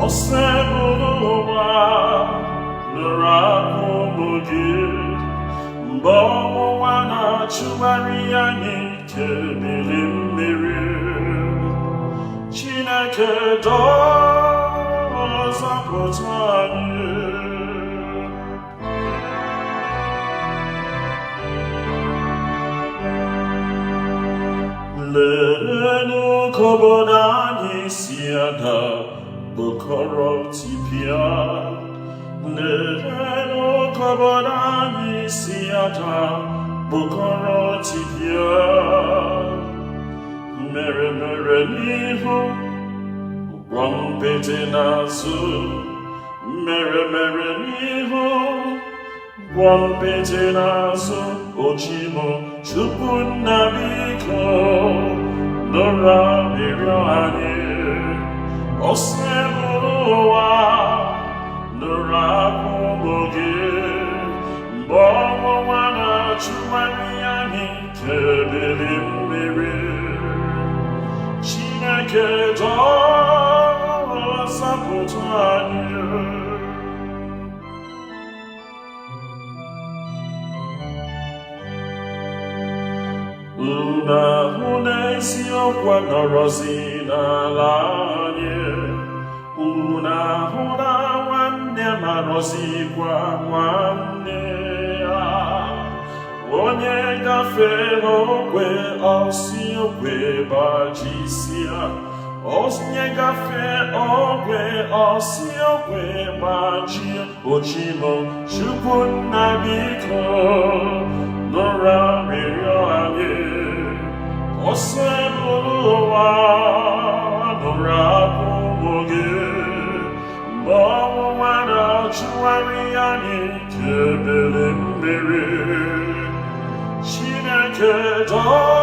osebụrụ ụwa nụrụ akụkụ gị mgbe ọnwụnwa na-achụgharị anyị ike bili mmiri Chineke dọzapụta anyị lerenụ ka obodo anyị si ada bụkọrọ tipịa lerenụ ka obodo anyị si ada bụkọrọ tipịa mere n'ihu gwọ mpete n'azụ mere n'ihu gwọ mpete n'azụ Ochimo Chukwu nna biko nụrụ arịrịọ anyị osebụrụ ụwa nụrụ akụkụ gị mgbe ọnwụnwa na-achụgharị anyị ike bili mmiri Chineke dọzapụta anyị unu ahụ n'eziokwu nọrọzi n'ala anyị unu ahụ na nwanne marọzikwa nwanne ya onye gafere ogwe ọsị ogwe gbajisịa onye gafee ogwe ọsị ogwe gbajie Ochimo Chukwu nna biko nụrụ arịrịọ anyị osebụrụ ụwa nụrụ akụkụ gị mgbe ọnwụnwa na-achụgharị anyị ike bili mmiri Chineke dọzapụta